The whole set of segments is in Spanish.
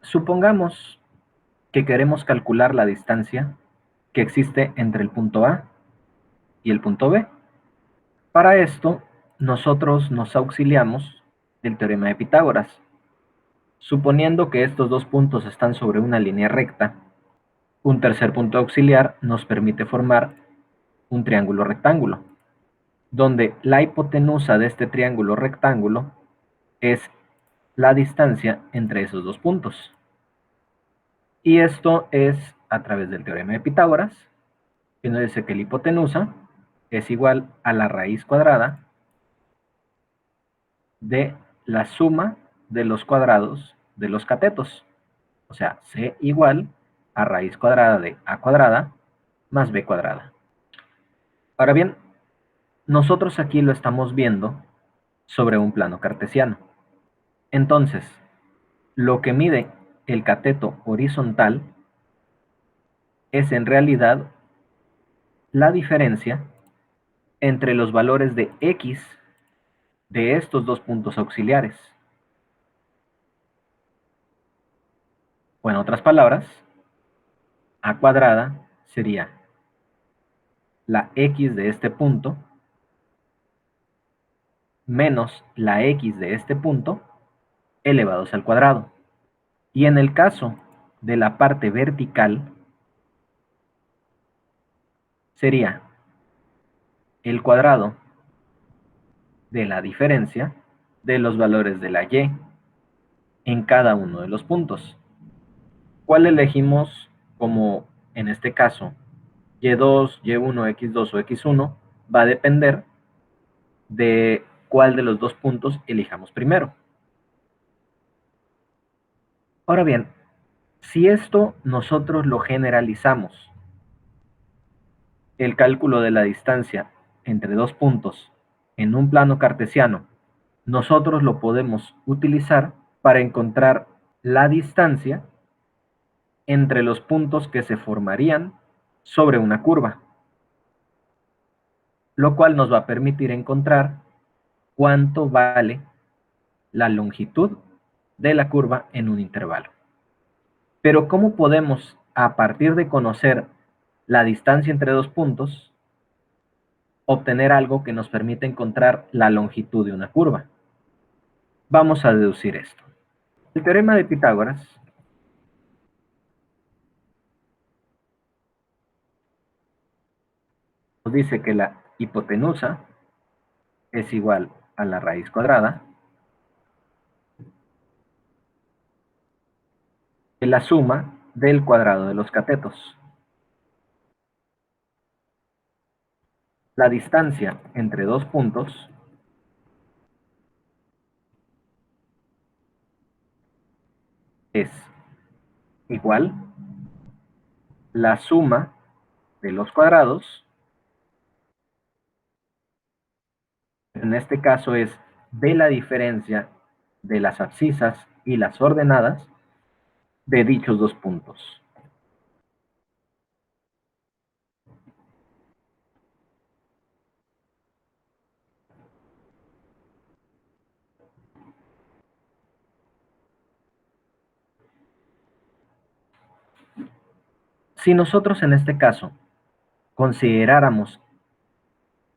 Supongamos que queremos calcular la distancia que existe entre el punto A y el punto B. Para esto, nosotros nos auxiliamos del teorema de Pitágoras. Suponiendo que estos dos puntos están sobre una línea recta, un tercer punto auxiliar nos permite formar un triángulo rectángulo, donde la hipotenusa de este triángulo rectángulo es la distancia entre esos dos puntos. Y esto es a través del teorema de Pitágoras, que nos dice que la hipotenusa es igual a la raíz cuadrada de la suma de los cuadrados de los catetos. O sea, C igual a raíz cuadrada de A cuadrada más B cuadrada. Ahora bien, nosotros aquí lo estamos viendo sobre un plano cartesiano. Entonces, lo que mide el cateto horizontal es en realidad la diferencia entre los valores de X de estos dos puntos auxiliares. O en otras palabras, A cuadrada sería la X de este punto menos la X de este punto elevados al cuadrado. Y en el caso de la parte vertical, sería el cuadrado de la diferencia de los valores de la Y en cada uno de los puntos. ¿Cuál elegimos como, en este caso, Y2, Y1, X2 o X1? Va a depender de cuál de los dos puntos elijamos primero. Ahora bien, si esto nosotros lo generalizamos, el cálculo de la distancia entre dos puntos en un plano cartesiano, nosotros lo podemos utilizar para encontrar la distancia entre los puntos que se formarían sobre una curva, lo cual nos va a permitir encontrar cuánto vale la longitud de la curva en un intervalo. Pero ¿cómo podemos, a partir de conocer la distancia entre dos puntos, obtener algo que nos permita encontrar la longitud de una curva? Vamos a deducir esto. El teorema de Pitágoras nos dice que la hipotenusa es igual a la raíz cuadrada de la suma del cuadrado de los catetos. La distancia entre dos puntos es igual la suma de los cuadrados, en este caso es de la diferencia de las abscisas y las ordenadas de dichos dos puntos. Si nosotros en este caso consideráramos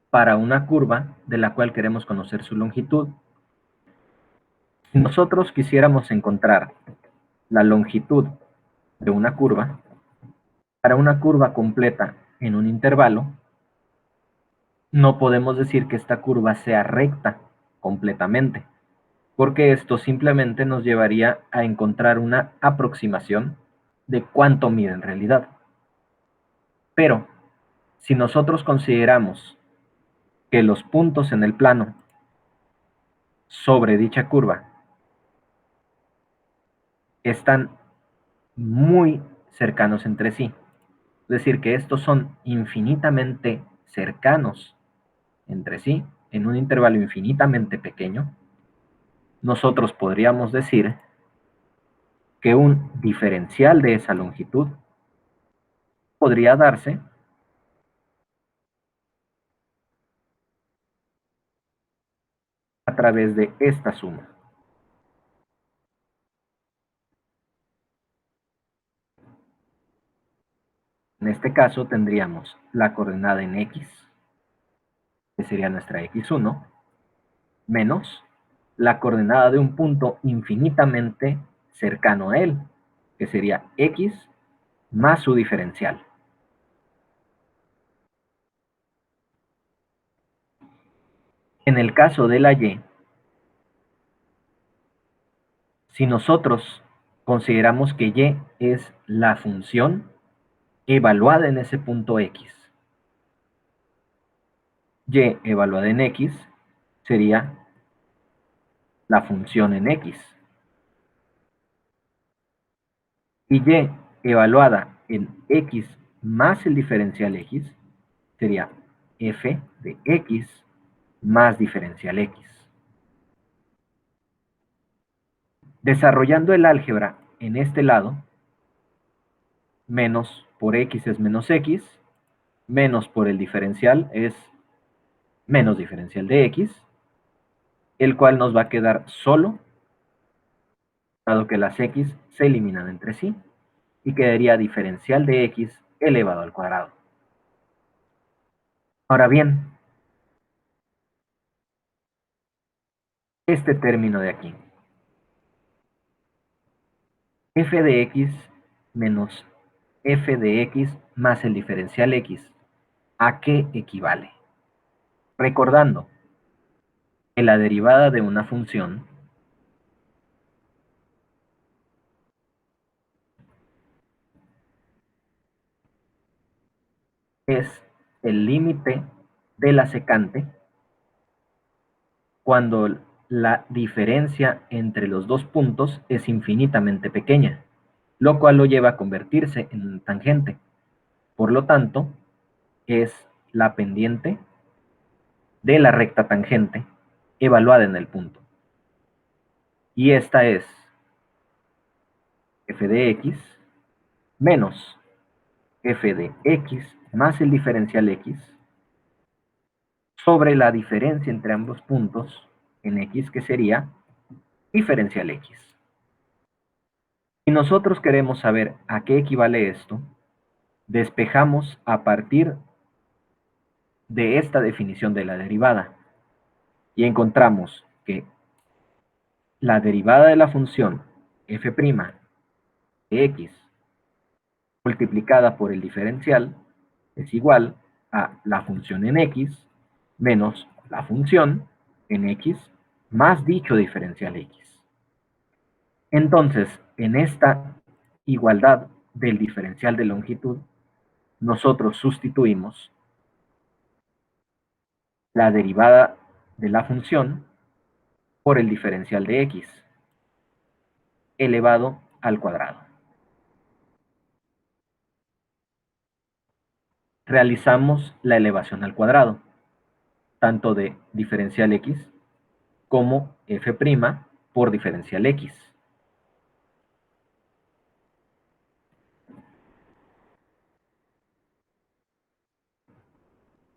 para una curva de la cual queremos conocer su longitud, si nosotros quisiéramos encontrar la longitud de una curva, para una curva completa en un intervalo, no podemos decir que esta curva sea recta completamente, porque esto simplemente nos llevaría a encontrar una aproximación de cuánto mide en realidad. Pero, si nosotros consideramos que los puntos en el plano sobre dicha curva están muy cercanos entre sí, es decir, que estos son infinitamente cercanos entre sí, en un intervalo infinitamente pequeño, nosotros podríamos decir que un diferencial de esa longitud podría darse a través de esta suma. En este caso tendríamos la coordenada en X, que sería nuestra X1, menos la coordenada de un punto infinitamente cercano a él, que sería X más su diferencial. En el caso de la Y, si nosotros consideramos que Y es la función evaluada en ese punto X, Y evaluada en X sería la función en X. Y Y evaluada en X más el diferencial X sería f de X más diferencial X. Desarrollando el álgebra en este lado, menos por X es menos X, menos por el diferencial es menos diferencial de X, el cual nos va a quedar solo, dado que las X se eliminan entre sí, y quedaría diferencial de X elevado al cuadrado. Ahora bien, este término de aquí, f de X menos f de X más el diferencial X, ¿a qué equivale? Recordando que la derivada de una función es el límite de la secante cuando la diferencia entre los dos puntos es infinitamente pequeña, lo cual lo lleva a convertirse en tangente. Por lo tanto, es la pendiente de la recta tangente evaluada en el punto. Y esta es f de x menos f de x más el diferencial x sobre la diferencia entre ambos puntos en x, que sería diferencial x. Si nosotros queremos saber a qué equivale esto, despejamos a partir de esta definición de la derivada y encontramos que la derivada de la función f' de x multiplicada por el diferencial es igual a la función en x menos la función en x más dicho diferencial x. Entonces, en esta igualdad del diferencial de longitud, nosotros sustituimos la derivada de la función por el diferencial de x elevado al cuadrado. Realizamos la elevación al cuadrado, tanto de diferencial x como f' por diferencial x.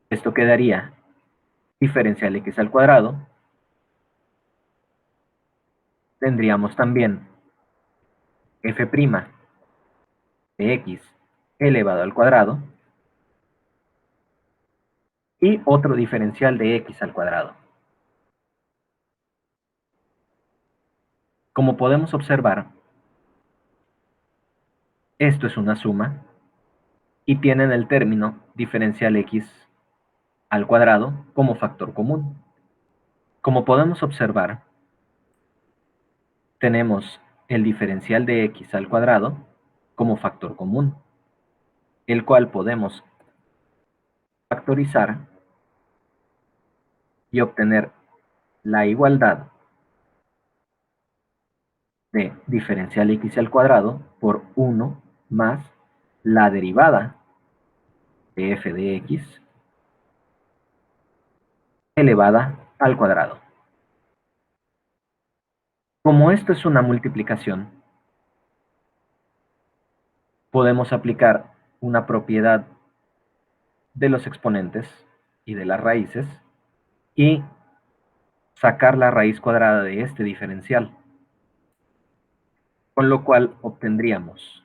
Esto quedaría diferencial x al cuadrado. Tendríamos también f' de x elevado al cuadrado y otro diferencial de x al cuadrado. Como podemos observar, esto es una suma y tienen el término diferencial x al cuadrado como factor común. Como podemos observar, tenemos el diferencial de x al cuadrado como factor común, el cual podemos factorizar y obtener la igualdad de diferencial x al cuadrado por 1 más la derivada de f de x elevada al cuadrado. Como esto es una multiplicación, podemos aplicar una propiedad de los exponentes y de las raíces y sacar la raíz cuadrada de este diferencial, con lo cual obtendríamos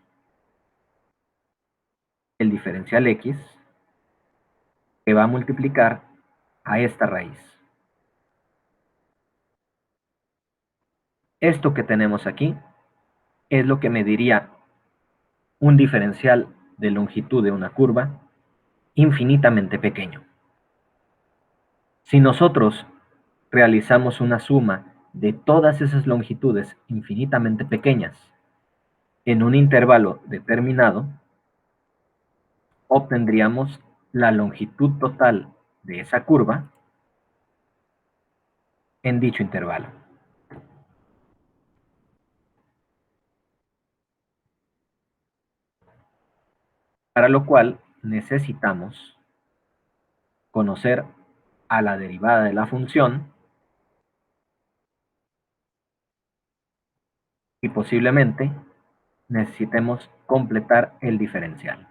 el diferencial x que va a multiplicar a esta raíz. Esto que tenemos aquí es lo que mediría un diferencial de longitud de una curva infinitamente pequeño. Si nosotros realizamos una suma de todas esas longitudes infinitamente pequeñas en un intervalo determinado, obtendríamos la longitud total de esa curva en dicho intervalo. Para lo cual necesitamos conocer a la derivada de la función y posiblemente necesitemos completar el diferencial.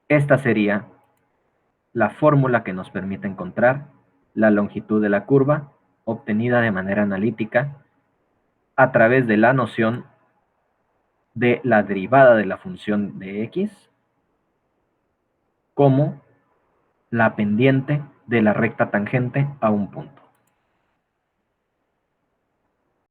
Esta sería la fórmula que nos permite encontrar la longitud de la curva obtenida de manera analítica a través de la noción de la derivada de la función de x como la pendiente de la recta tangente a un punto.